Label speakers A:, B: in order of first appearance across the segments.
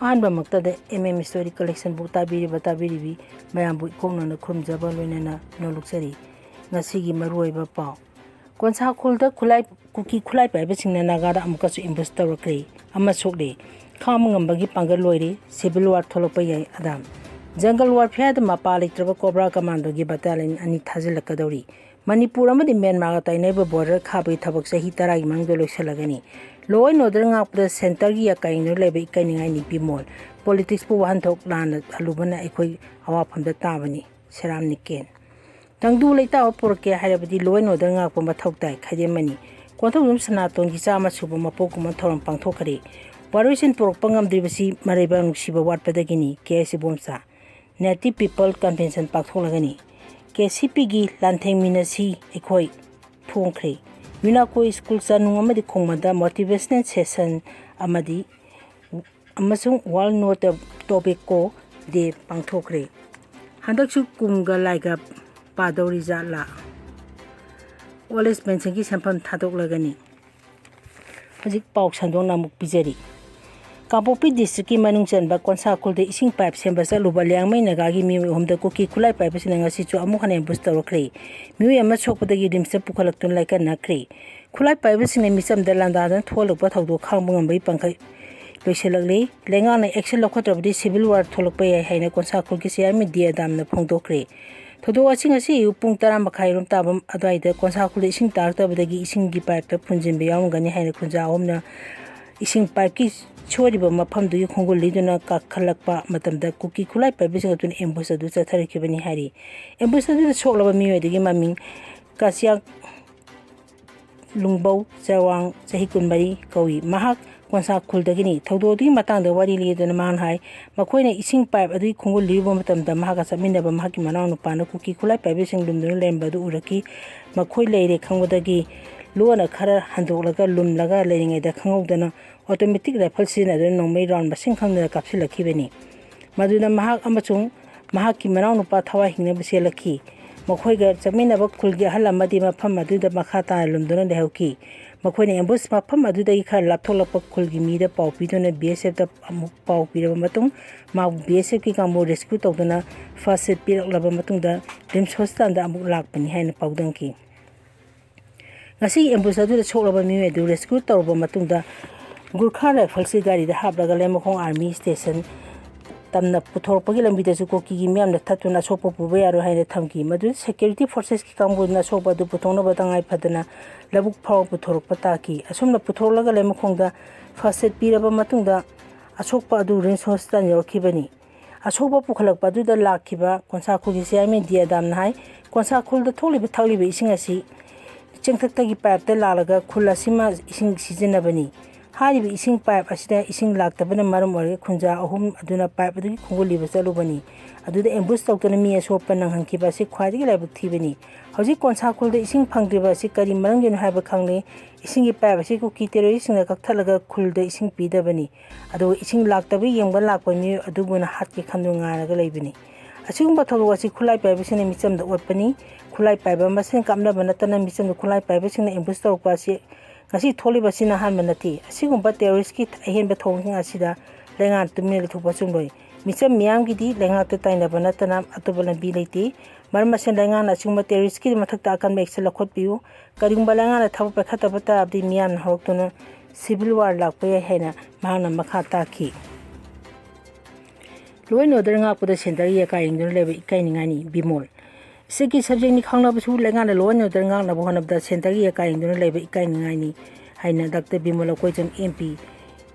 A: ꯑꯍꯥꯟꯕꯃꯛꯇꯗ story collection book ꯇꯥꯕꯤꯔꯤꯕꯤ ꯃꯌꯥꯝꯕꯨ ꯏꯀꯣꯛꯅꯅ ꯈꯨꯔꯨꯝꯖꯕ ꯂꯣꯏꯅꯅ ꯅꯣꯜꯂꯨꯛꯆꯔꯤ ꯉꯁꯤꯒꯤ ꯃꯔꯨꯑꯣꯏꯕ ꯄꯥꯎ ꯀꯣꯟꯁꯥꯈꯨꯜꯗ kuki ꯈꯨꯠꯂꯥꯏ ꯄꯥꯏꯕꯁꯤꯡꯅ ꯅꯥꯒꯥꯗ ꯑꯃꯨꯛꯀꯁꯨ ꯏꯝꯕꯨꯁ ꯇꯧꯔꯛꯈ꯭ꯔꯦ ꯑꯃ ꯁꯣꯛꯂꯦ ꯈꯥꯡꯕ ꯉꯝꯕꯒꯤ ꯄꯥꯡꯒꯜ ꯂꯣꯏꯔꯦ ꯁꯤꯚꯤꯜ ꯋꯥꯔ ꯊꯣꯛꯂꯛꯄ ꯌꯥꯏ ꯑꯗꯥꯝ ꯖꯪꯒꯜ ꯋꯥꯔꯐꯤꯌꯔꯗ ꯃꯄꯥ ꯂꯩꯇ꯭ꯔꯕ ꯀꯣꯕ꯭ꯔꯥ ꯀꯃꯥꯟꯗꯣꯒꯤ ꯕꯇꯥꯂꯤꯌꯟ 2 ꯊꯥꯖꯤꯜꯂꯛꯀꯗꯧꯔꯤ ꯃꯅꯤꯄꯨꯔ ꯑꯃꯗꯤ ꯃ꯭ꯌꯥꯟꯃꯥꯔꯒ ꯇꯥꯏꯅꯔꯤꯕ ꯕꯣꯔꯗꯔ ꯈꯥꯕꯒꯤ ꯊꯕꯛ ꯆꯍꯤ 10ꯒꯤ ꯃꯅꯨꯡꯗ ꯂꯣꯏꯁꯤꯜꯂꯒꯅꯤ ꯂꯣ ꯑꯦꯟ ꯑꯣꯔꯗꯔ ꯉꯥꯛꯄꯗ ꯁꯦꯟꯇꯔꯒꯤ ꯑꯀꯥꯏꯅꯣ ꯂꯩꯕ ꯏꯀꯥꯏꯅꯤꯡꯉꯥꯏꯅꯤ ꯕꯤꯃꯣꯜ ꯄꯣꯂꯤꯇꯤꯛꯁꯄꯨ ꯋꯥꯍꯟꯊꯣꯛ ꯂꯥꯟꯅ ꯍꯜꯂꯨꯕꯅ ꯑꯩꯈꯣꯏ ꯑꯋꯥꯐꯝꯗ ꯇꯥꯕꯅꯤ ꯁꯦꯔꯥꯝ ꯅꯤꯀꯦꯟ ꯇꯪꯗꯨ ꯂꯩꯇꯥꯕ ꯄꯨꯔꯛꯀꯦ ꯍꯥꯏꯔꯕꯗꯤ ꯂꯣ ꯑꯦꯟ ꯑꯣꯔꯗꯔ ꯉꯥꯛꯄ ꯃꯊꯧ ꯇꯥꯏ ꯈꯥꯏꯗꯦꯝꯃꯅꯤ ꯀꯣꯟꯊꯧꯖꯝ ꯁꯅꯥꯇꯣꯟꯒꯤ 100 ꯁꯨꯕ ꯃꯄꯣꯛꯀꯨꯝꯕ ꯊꯧꯔꯝ ꯄꯥꯡꯊꯣꯛꯈ꯭ꯔꯦ ꯋꯥꯔꯣꯏꯁꯤꯟ ꯄꯨꯔꯛꯄ ꯉꯝꯗ꯭ꯔꯤꯕꯁꯤ ꯃꯔꯩꯕꯥꯛ ꯅꯨꯡꯁꯤꯕ ꯋꯥꯠꯄꯗꯒꯤꯅꯤ ꯀꯦ.ꯑꯦꯁ. ꯏꯕꯣꯝꯆꯥ ꯅꯦꯇꯤꯚ ꯄꯤꯄꯜ ꯀꯟꯚꯦꯟꯁꯟ ꯄꯥꯡꯊꯣꯛꯂꯒꯅꯤ ꯀꯦ.ꯁꯤ.ꯄꯤꯒꯤ ꯂꯥꯟꯊꯦꯡꯃꯤꯟꯅꯁꯤ ꯑꯩꯈꯣꯏ ꯐꯣꯡꯈ꯭ꯔꯦ ꯌꯨꯅꯥꯀꯣ ꯁ꯭ꯀꯨꯜ ꯆꯥꯅꯨꯡ ꯑꯃꯗꯤ ꯈꯣꯡꯃꯟꯗ ꯃꯣꯇꯤꯚꯦꯁꯅꯦꯜ ꯁꯦꯁꯟ ꯑꯃꯁꯨꯡ ꯋꯥꯔꯜ ꯅꯣ ꯇꯣꯕꯦꯀꯣ ꯗꯦ ꯄꯥꯡꯊꯣꯛꯈ꯭ꯔꯦ ꯍꯟꯗꯛꯁꯨ ꯀꯨꯝꯒ ꯂꯥꯏꯒ ꯄꯥꯗꯧꯔꯤ ꯖꯥꯠꯂꯥ ꯑꯣꯜ ꯑꯦꯖ ꯄꯦꯟꯁꯟꯒꯤ ꯁꯦꯟꯐꯝ ꯊꯥꯗꯣꯛꯂꯒꯅꯤ ꯍꯧꯖꯤꯛ ꯄꯥꯎ ꯁꯟꯗꯣꯛꯅ ꯑꯃꯨꯛ ꯄꯤꯖꯔꯤ ꯀꯥꯡꯄꯣꯛꯄꯤ ꯗꯤꯁꯇ꯭ꯔꯤꯛꯀꯤ ꯃꯅꯨꯡ ꯆꯟꯕ ꯀꯣꯟꯁꯥꯈꯨꯜꯗ ꯏꯁꯤꯡ ꯄꯥꯏꯞ ꯁꯦꯝꯕ ꯆꯠꯂꯨꯕ ꯂꯤꯌꯥꯡꯃꯩ ꯅꯥꯒꯥꯒꯤ ꯃꯤꯑꯣꯏ 3ꯗ kuki ꯈꯨꯠꯂꯥꯏ ꯄꯥꯏꯕꯁꯤꯡꯅ ꯉꯁꯤꯁꯨ ꯑꯃꯨꯛ ꯍꯟꯅ ꯑꯦꯝꯕꯨꯁ ꯇꯧꯔꯛꯈ꯭ꯔꯦ ꯃꯤꯑꯣꯏ ꯑꯃ ꯁꯣꯛꯄꯗꯒꯤ ꯔꯤꯝꯁꯇ ꯄꯨꯈꯠꯂꯛꯇꯨꯅ ꯂꯥꯏꯀꯠꯅꯈ꯭ꯔꯦ ꯈꯨꯠꯂꯥꯏ ꯄꯥꯏꯕꯁꯤꯡꯅ ꯃꯤꯆꯝꯗ ꯂꯥꯟꯗꯥꯗꯨꯅ ꯊꯣꯛꯍꯜꯂꯛꯄ ꯊꯧꯗꯣꯛ ꯈꯥꯡꯕ ꯉꯝꯕꯒꯤ ꯄꯥꯡꯈꯩ ꯂꯣꯏꯁꯤꯜꯂꯛꯂꯤ ꯂꯩꯉꯥꯛꯅ ꯑꯦꯛꯁꯟ ꯂꯧꯈꯠꯇ꯭ꯔꯕꯗꯤ ꯁꯤꯚꯤꯜ ꯋꯥꯔ ꯊꯣꯛꯂꯛꯄ ꯌꯥꯏ ꯍꯥꯏꯅ ꯀꯣꯟꯁꯥꯈꯨꯜꯒꯤ ꯆꯤꯌꯥꯔꯃꯦꯟ ꯗꯤ ꯑꯗꯥꯝꯅ ꯐꯣꯡꯗꯣꯛꯈ꯭ꯔꯦ ꯊꯧꯗꯣꯛ ꯑꯁꯤ ꯉꯁꯤ ꯑꯌꯨꯛ ꯄꯨꯡ 10:30 ꯇꯥꯕ ꯑꯗꯨꯋꯥꯏꯗ ꯀꯣꯟꯁꯥꯈꯨꯜꯗ ꯏꯁꯤꯡ ꯇꯥꯔꯛꯇꯕꯗꯒꯤ ꯏꯁꯤꯡꯒꯤ ꯄꯥꯏꯞꯇ ꯐꯨꯟꯖꯤꯟꯕ ꯌꯥꯎꯔꯝꯒꯅꯤ ꯍꯥꯏꯅ ꯈꯨꯟꯖꯥ ꯑꯍꯨꯝꯅ ꯏꯁꯤꯡ ꯄꯥꯏꯞꯀꯤ ꯁꯣꯏꯔꯤꯕ ꯃꯐꯝꯗꯨꯒꯤ ꯈꯣꯡꯒꯨꯜ ꯂꯤꯗꯨꯅ ꯀꯥꯈꯠꯂꯛꯄ ꯃꯇꯝꯗ kuki ꯈꯨꯠꯂꯥꯏ ꯄꯥꯏꯕꯁꯤꯡ ꯑꯗꯨꯅ ꯑꯦꯝꯕꯨꯁ ꯑꯗꯨ ꯆꯠꯊꯔꯛꯈꯤꯕꯅꯤ ꯍꯥꯏꯔꯤ ꯑꯦꯝꯕꯨꯁ ꯑꯗꯨꯗ ꯁꯣꯛꯂꯕ ꯃꯤꯑꯣꯏ ꯃꯃꯤꯡ ꯀꯥꯁꯤꯌꯥꯛ ꯂꯨꯡꯕꯧ ꯆꯋꯥꯡ ꯆꯍꯤ 24 ꯀꯧꯏ ꯃꯍꯥꯛ ꯀꯣꯟꯁꯥꯈꯨꯜꯗꯒꯤꯅꯤ ꯊꯧꯗꯣꯛ ꯑꯗꯨꯒꯤ ꯃꯇꯥꯡꯗ ꯋꯥꯔꯤ ꯂꯤꯗꯨꯅ ꯃꯍꯥꯛꯅ ꯍꯥꯏ ꯃꯈꯣꯏꯅ ꯏꯁꯤꯡ ꯄꯥꯏꯞ ꯑꯗꯨꯒꯤ ꯈꯣꯡꯒꯨꯜ ꯂꯤꯔꯨꯕ ꯃꯇꯝꯗ ꯃꯍꯥꯛꯀ ꯆꯠꯃꯤꯟꯅꯕ ꯃꯍꯥꯛꯀꯤ ꯃꯅꯥꯎꯅꯨꯄꯥꯅ kuki ꯈꯨꯠꯂꯥꯏ ꯄꯥꯏꯕꯁꯤꯡ ꯂꯨꯝꯗꯨꯅ ꯂꯩꯔꯝꯕ ꯑꯗꯨ ꯎꯔꯛꯈꯤ ꯃꯈꯣꯏ ꯂꯩꯔꯦ ꯈꯪꯕꯗꯒꯤ ꯂꯣꯟꯅ ꯈꯔ ꯍꯟꯗꯣꯛꯂꯒ ꯂꯨꯝꯂꯒ ꯂꯩꯔꯤꯉꯩꯗ ꯈꯪꯍꯧꯗꯅ ꯑꯣꯇꯣꯃꯦꯇꯤꯛ ꯔꯥꯏꯐꯜ ꯁꯤꯖꯤꯟꯅꯗꯨꯅ ꯅꯣꯡꯃꯩ ꯔꯥꯎꯟ ꯃꯁꯤꯡ ꯈꯪꯗꯅ ꯀꯥꯞꯁꯤꯜꯂꯛꯈꯤꯕꯅꯤ ꯃꯗꯨꯗ ꯃꯍꯥꯛ ꯑꯃꯁꯨꯡ ꯃꯍꯥꯛꯀꯤ ꯃꯅꯥꯎꯅꯨꯄꯥ ꯊꯋꯥꯏ ꯍꯤꯡꯅꯕ ꯆꯦꯜꯂꯛꯈꯤ ꯃꯈꯣꯏꯒ ꯆꯠꯃꯤꯟꯅꯕ ꯈꯨꯜꯒꯤ ꯑꯍꯜ ꯑꯃꯗꯤ ꯃꯐꯝ ꯑꯗꯨꯗ ꯃꯈꯥ ꯇꯥꯅ ꯂꯨꯝꯗꯨꯅ ꯂꯩꯍꯧꯈꯤ ꯃꯈꯣꯏꯅ ꯑꯦꯝꯕꯨꯁ ꯃꯐꯝ ꯑꯗꯨꯗꯒꯤ ꯈꯔ ꯂꯥꯞꯊꯣꯛꯂꯛꯄ ꯈꯨꯜꯒꯤ ꯃꯤꯗ ꯄꯥꯎ ꯄꯤꯗꯨꯅ BSFꯇ ꯑꯃꯨꯛ ꯄꯥꯎ ꯄꯤꯔꯕ ꯃꯇꯨꯡ ꯃꯍꯥꯛꯄꯨ BSFꯀꯤ ꯀꯥꯡꯕꯨ ꯔꯦꯁꯀ꯭ꯌꯨ ꯇꯧꯗꯨꯅ ꯐꯥꯔꯁꯠ ꯑꯦꯗ ꯄꯤꯔꯛꯂꯕ ꯃꯇꯨꯡꯗ ꯔꯤꯝꯁ ꯍꯣꯁꯄꯤꯇꯥꯜꯗ ꯑꯃꯨꯛ ꯂꯥꯛꯄꯅꯤ ꯍꯥꯏꯅ ꯄꯥꯎꯗꯝꯈꯤ ꯉꯁꯤꯒꯤ ꯑꯦꯝꯕꯨꯁ ꯑꯗꯨꯗ ꯁꯣꯛꯂꯕ ꯃꯤꯑꯣꯏ ꯑꯗꯨ ꯔꯦꯁꯀ꯭ꯌꯨ ꯇꯧꯔꯕ ꯃꯇꯨꯡꯗ ꯒꯨꯔꯈꯥ ꯔꯥꯏꯐꯜꯁꯀꯤ ꯒꯥꯔꯤꯗ ꯍꯥꯞꯂꯒ ꯂꯩꯃꯈꯣꯡ ꯑꯥꯔꯃꯤ ꯁ꯭ꯇꯦꯁꯟ ꯇꯝꯅ ꯄꯨꯊꯣꯔꯛꯄꯒꯤ ꯂꯝꯕꯤꯗꯁꯨ kukiꯒꯤ ꯃꯤꯌꯥꯝꯅ ꯊꯠꯇꯨꯅ ꯑꯁꯣꯛꯄ ꯄꯨꯕ ꯌꯥꯔꯣꯏ ꯍꯥꯏꯅ ꯊꯝꯈꯤ ꯃꯗꯨꯗ ꯁꯦꯀ꯭ꯌꯨꯔꯤꯇꯤ ꯐꯣꯔꯁꯦꯁꯀꯤ ꯀꯥꯡꯕꯨꯗꯨꯅ ꯑꯁꯣꯛꯄ ꯑꯗꯨ ꯄꯨꯊꯣꯛꯅꯕ ꯇꯉꯥꯏ ꯐꯗꯅ ꯂꯧꯕꯨꯛ ꯐꯥꯎꯕ ꯄꯨꯊꯣꯔꯛꯄ ꯇꯥꯈꯤ ꯑꯁꯨꯝꯅ ꯄꯨꯊꯣꯛꯂꯒ ꯂꯩꯃꯈꯣꯡꯗ ꯐꯥꯔꯁꯠ ꯑꯦꯗ ꯄꯤꯔꯕ ꯃꯇꯨꯡꯗ ꯑꯁꯣꯛꯄ ꯑꯗꯨ ꯔꯤꯝꯁ ꯍꯣꯁꯄꯤꯇꯥꯜ ꯌꯧꯔꯛꯈꯤꯕꯅꯤ ꯑꯁꯣꯛꯄ ꯄꯨꯈꯠꯂꯛꯄ ꯑꯗꯨꯗ ꯂꯥꯛꯈꯤꯕ ꯀꯣꯟꯁꯥꯈꯨꯜꯒꯤ ꯆꯤꯌꯥꯔꯃꯦꯟ ꯗꯤ ꯑꯗꯥꯝꯅ ꯍꯥꯏ ꯀꯣꯟꯁꯥꯈꯨꯜꯗ ꯊꯣꯛꯂꯤꯕ ꯊꯛꯂꯤꯕ ꯏꯁꯤꯡ ꯑꯁꯤ ꯆꯤꯡꯊꯛꯇꯒꯤ ꯄꯥꯏꯞꯇ ꯂꯥꯛꯂꯒ ꯈꯨꯜ ꯑꯁꯤꯃ ꯏꯁꯤꯡ ꯁꯤꯖꯤꯟꯅꯕꯅꯤ ꯍꯥꯏꯔꯤꯕ ꯏꯁꯤꯡ ꯄꯥꯏꯞ ꯑꯁꯤꯗ ꯏꯁꯤꯡ ꯂꯥꯛꯇꯕꯅ ꯃꯔꯝ ꯑꯣꯏꯔꯒ ꯈꯨꯟꯖꯥ ꯑꯍꯨꯝ ꯑꯗꯨꯅ ꯄꯥꯏꯞ ꯑꯗꯨꯒꯤ ꯈꯣꯡꯒꯨꯜ ꯂꯤꯕ ꯆꯠꯂꯨꯕꯅꯤ ꯑꯗꯨꯗ ꯑꯦꯝꯕꯨꯁ ꯇꯧꯗꯨꯅ ꯃꯤ ꯑꯁꯣꯛꯄ ꯅꯪꯍꯟꯈꯤꯕ ꯑꯁꯤ ꯈ꯭ꯋꯥꯏꯗꯒꯤ ꯂꯥꯏꯕꯛ ꯊꯤꯕꯅꯤ ꯍꯧꯖꯤꯛ ꯀꯣꯟꯁꯥꯈꯨꯜꯗ ꯏꯁꯤꯡ ꯐꯪꯗ꯭ꯔꯤꯕ ꯑꯁꯤ ꯀꯔꯤ ꯃꯔꯝꯒꯤꯅꯣ ꯍꯥꯏꯕ ꯈꯪꯂꯦ ꯏꯁꯤꯡꯒꯤ ꯄꯥꯏꯞ ꯑꯁꯤ kuki ꯇꯦꯔꯣꯔꯤꯁꯁꯤꯡꯅ ꯀꯛꯊꯠꯂꯒ ꯈꯨꯜꯗ ꯏꯁꯤꯡ ꯄꯤꯗꯕꯅꯤ ꯑꯗꯨꯒ ꯏꯁꯤꯡ ꯂꯥꯛꯇꯕ ꯌꯦꯡꯕ ꯂꯥꯛꯄ ꯃꯤꯑꯣꯏ ꯑꯗꯨꯕꯨꯅ ꯍꯥꯠꯀꯦ ꯈꯟꯗꯨꯅ ꯉꯥꯏꯔꯒ ꯂꯩꯕꯅꯤ ꯑꯁꯤꯒꯨꯝꯕ ꯊꯧꯗꯣꯛ ꯑꯁꯤ ꯈꯨꯠꯂꯥꯏ ꯄꯥꯏꯕꯁꯤꯡꯅ ꯃꯤꯆꯝꯗ ꯑꯣꯠꯄꯅꯤ ꯈꯨꯠꯂꯥꯏ ꯄꯥꯏꯕ ꯃꯁꯦꯟ ꯀꯥꯞꯅꯕ ꯅꯠꯇꯅ ꯃꯤꯆꯝꯗ ꯈꯨꯠꯂꯥꯏ ꯄꯥꯏꯕꯁꯤꯡꯅ ꯑꯦꯝꯕꯨꯁ ꯇꯧꯔꯛꯄ ꯑꯁꯤ ꯉꯁꯤ ꯊꯣꯛꯂꯤꯕꯁꯤꯅ ꯑꯍꯥꯟꯕ ꯅꯠꯇꯦ ꯑꯁꯤꯒꯨꯝꯕ ꯇꯦꯔꯣꯔꯤꯁꯀꯤ ꯑꯍꯦꯟꯕ ꯊꯧꯑꯣꯡꯁꯤꯡ ꯑꯁꯤꯗ ꯂꯩꯉꯥꯛꯅ ꯇꯨꯃꯤꯟꯅ ꯂꯩꯊꯣꯛꯄ ꯆꯨꯝꯂꯣꯏ ꯃꯤꯆꯝ ꯃꯤꯌꯥꯝꯒꯤꯗꯤ ꯂꯩꯉꯥꯛꯇ ꯇꯥꯏꯅꯕ ꯅꯠꯇꯅ ꯑꯇꯣꯞꯄ ꯂꯝꯕꯤ ꯂꯩꯇꯦ ꯃꯔꯝ ꯑꯁꯤꯅ ꯂꯩꯉꯥꯛꯅ ꯑꯁꯤꯒꯨꯝꯕ ꯇꯦꯔꯣꯔꯤꯁꯀꯤ ꯃꯊꯛꯇ ꯑꯀꯟꯕ ꯑꯦꯛꯁꯟ ꯂꯧꯈꯠꯄꯤꯌꯨ ꯀꯔꯤꯒꯨꯝꯕ ꯂꯩꯉꯥꯛꯅ ꯊꯕꯛ ꯄꯥꯏꯈꯠꯇꯕ ꯇꯥꯔꯕꯗꯤ ꯃꯤꯌꯥꯝꯅ ꯍꯧꯔꯛꯇꯨꯅ ꯁꯤꯚꯤꯜ ꯋꯥꯔ ꯂꯥꯛꯄ ꯌꯥꯏ ꯍꯥꯏꯅ ꯃꯍꯥꯛꯅ ꯃꯈꯥ ꯇꯥꯈꯤ ꯂꯣ ꯑꯦꯟ ꯑꯣꯔꯗꯔ ꯉꯥꯛꯄꯗ ꯁꯦꯟꯇꯔꯒꯤ ꯑꯀꯥꯏꯌꯦꯡꯗꯨꯅ ꯂꯩꯕ ꯏꯀꯥꯏꯅꯤꯡꯉꯥꯏꯅꯤ ꯕꯤꯃꯣꯜ ꯏꯁꯇꯦꯠꯀꯤ ꯁꯕꯖꯦꯛꯅꯤ ꯈꯪꯂꯕꯁꯨ ꯂꯩꯉꯥꯛꯅ ꯂꯣ ꯑꯦꯟ ꯑꯣꯔꯗꯔ ꯉꯥꯛꯅꯕ ꯍꯣꯠꯅꯕꯗ ꯁꯦꯟꯇꯔꯒꯤ ꯑꯀꯥꯏꯌꯦꯡꯗꯨꯅ ꯂꯩꯕ ꯏꯀꯥꯏꯅꯤꯡꯉꯥꯏꯅꯤ ꯍꯥꯏꯅ ꯗꯥꯛꯇꯔ ꯕꯤꯃꯣꯜ ꯑꯀꯣꯏꯖꯝ MP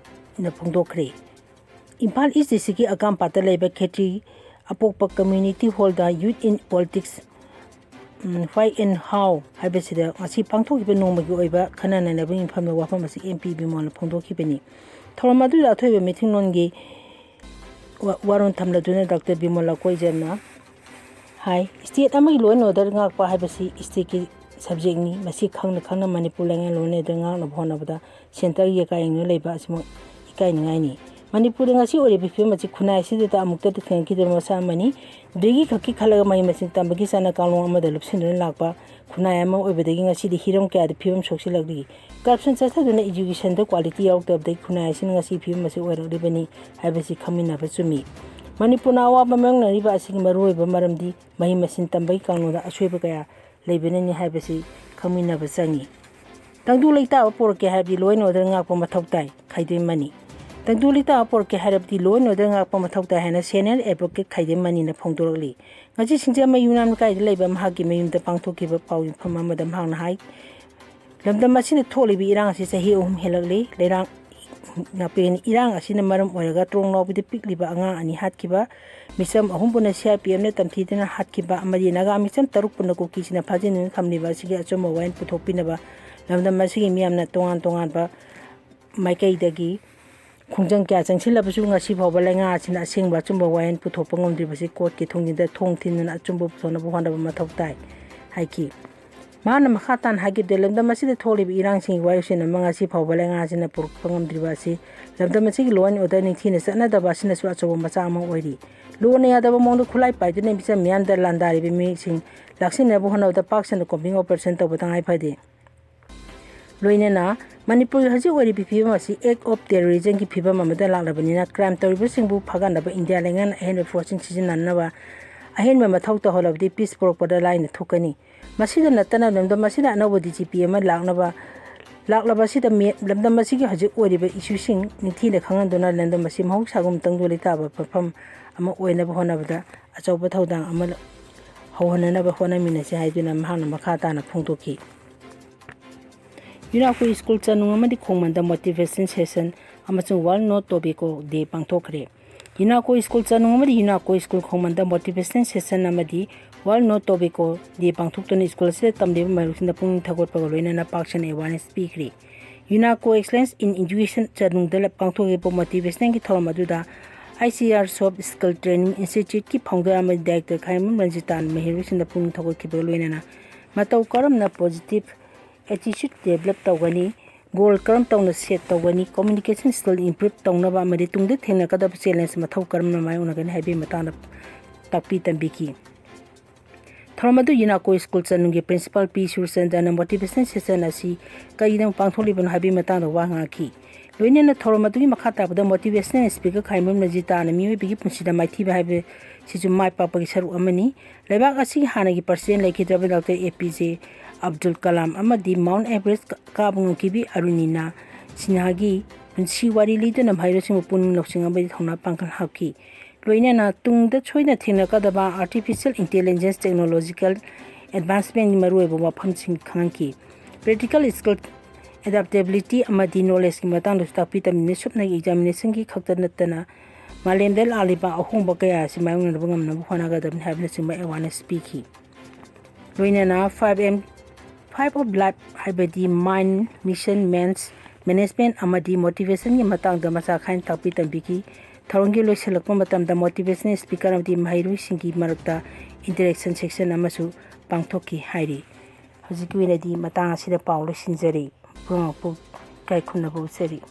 A: ꯐꯣꯡꯗꯣꯛꯈ꯭ꯔꯦ ꯏꯝꯐꯥꯜ ꯏꯁ ꯗꯤꯁꯇ꯭ꯔꯤꯛꯀꯤ ꯑꯀꯥꯝꯄꯥꯠꯇ ꯂꯩꯕ ꯈꯦꯇ꯭ꯔꯤ ꯑꯄꯣꯛꯄ ꯀꯝꯃ꯭ꯌꯨꯅꯤꯇꯤ ꯍꯣꯜꯗ ꯌꯨꯠ ꯏꯟ ꯄꯣꯂꯤꯇꯤꯛꯁ ꯋꯥꯏ ꯑꯦꯟ ꯍꯥꯎ ꯍꯥꯏꯕꯁꯤꯗ ꯉꯁꯤ ꯄꯥꯡꯊꯣꯛꯈꯤꯕ ꯅꯣꯡꯃꯒꯤ ꯑꯣꯏꯕ ꯈꯟꯅ ꯅꯩꯅꯕꯒꯤ ꯃꯐꯝꯗ ꯋꯥꯐꯝ ꯑꯁꯤ MP ꯕꯤꯃꯣꯜꯅ ꯐꯣꯡꯗꯣꯛꯈꯤꯕꯅꯤ ꯊꯧꯔꯝ ꯑꯗꯨꯗ ꯑꯊꯣꯏꯕ ꯃꯤꯊꯤꯡꯂꯣꯟꯒꯤ ꯋꯥꯔꯣꯜ ꯊꯝꯂꯗꯨꯅ ꯗꯥꯛꯇꯔ ꯕꯤꯃꯣꯜ ꯑꯀꯣꯏꯖꯝꯅ ꯍꯥꯏ ꯁ꯭ꯇꯦꯠ ꯑꯃꯒꯤ ꯂꯣ ꯑꯦꯟ ꯑꯣꯔꯗꯔ ꯉꯥꯛꯄ ꯍꯥꯏꯕꯁꯤ ꯁ꯭ꯇꯦꯠꯀꯤ ꯁꯕꯖꯦꯛꯅꯤ ꯃꯁꯤ ꯈꯪꯅ ꯈꯪꯅ ꯃꯅꯤꯄꯨꯔ ꯂꯩꯉꯥꯛꯅ ꯂꯣ ꯑꯦꯟ ꯑꯣꯔꯗꯔ ꯉꯥꯛꯅꯕ ꯍꯣꯠꯅꯕꯗ ꯁꯦꯟꯇꯔꯒꯤ ꯑꯀꯥꯏꯌꯦꯡꯗꯨꯅ ꯂꯩꯕ ꯑꯁꯤꯃꯛ ꯏꯀꯥꯏꯅꯤꯡꯉꯥꯏꯅꯤ Manipur ngasi ori bi film chi khunai si ta amukta ta thang ki de masa mani degi khaki khalaga mai masin tambagi sana kalong amada lupsin ren lakpa khunai ama oibadagi ngasi di hiram kya de film soksi lagdi corruption chasa duna education da quality yaw tab de khunai sin ngasi film masi oirang ribani habasi khamina ba chumi Manipur na awa bamang na riba asigi maroi ba maramdi mai masin tambagi kalong da asweba kaya leibene ni habasi khamina ba changi tangdu leita ba porke habi loin order ngak pa mathau tai khaide mani tangdu leita porke harabdi loin order ngak pa mathau tai hana senior advocate khaide mani na phongdorli ngaji singja mai yunam kai de leiba mahagi mayum da pangthoki ba pawi phama madam hang na hai lamdam masine tholi bi irang si sahi helakli lerang na pen irang asina maram oiraga trong no bi de pikli ba anga ani hatkiba misam ahum buna CPM ne tamthi dena hatkiba amadi naga misam taruk puna ko kisina phajin khamni ba sigi achoma wain puthopi na ba lamdam masigi miyamna tongan ba maikai dagi khungjang kya changsil basu ngasi phawba lenga asina asingba chumba wain puthopa ngomdri basi court ki thongin thong thin achumba phona bu handa ba mathau tai haiki mana makhatan hagi de lamdam masida tholi bi irang sing wayu sina mangasi phawba lenga asina puruk pangomdri basi lamdam masigi loan order ni thina sana da basina su achoba macha ama oiri loan ya da ba mong khulai pai de ne bisa miyam da landari bi mi sing laksina bu handa da paksana combing operation to batangai phade loinena Manipur haji ori bi phibam asi act of terrorism ki phibam amada laglabani crime tawribu singbu phagana ba India lengan ahen forcing season nanaba ahen ma mathau to holabdi peace propada line thukani masida natana lamdam masida anabo DGP ma laglaba sida lamdam masigi haji ori ba issue sing nithi le khangandona lamdam masi mahuk sagum tangdu lita ba perform ama oina ba honabada achauba thaudang ama hawhana ba hona minase haiduna mahana makhata na phungtoki Yunako school chanung amadi khongmanda motivation session amachung wal not tobiko de pangthokre Yunako school chanung amadi Yunako school khongmanda motivation session amadi wal not tobiko de pangthokton school se tamde marusinda pung thagor pagoloina na pakshan awareness speakre Yunako excellence in education chanung dala pangthoge po motivation ki thoramaduda ICR Soft Skill Training Institute ki founder amadi director Khaimam Ranjitan mehirusinda pung thagor ki pagoloina na matau karam na positive attitude develop tawgani goal karam tawna set tawgani communication skill improve tawna ba mari tungde thena kada challenge mathau karam na mai unagani habi matana takpi tambiki Thamadu Yunako school chanungi principal P Sursen dana motivation session asi kaidang pangtholi ban habi matana wanga ki loinena Thamadu makhata bada motivation speaker Khaimam Najita na miwi bigi punsida maithi ba habi siju mai papa ki saru amani lebak asi hanagi percent lekidra Dr APJ Abdul Kalam amadi Mount Everest kabung kibi arunina sinagi punsi wari lidana bhairo sing puning loksing amadi thona pangkal haki loinena tungda choina thina kadaba artificial intelligence technological advancement maru ebo mafam sing khanki practical skill adaptability amadi knowledge ki matang stapi tamine supna examination ki khakta natana malemdel aliba ahung bakaya simayung na bangam na buhana gadam habna sing mai awareness speaking loinena 5M 5 of life haibadi mind mission management amadi motivation ki matang da masa khain tapi tambiki tharongi loiselakpa matam da motivation speaker amadi mahairu singi marakta interaction section amasu pangthoki hairi hojiki winadi matang asida paulo sinjari pung kai khunna bu seri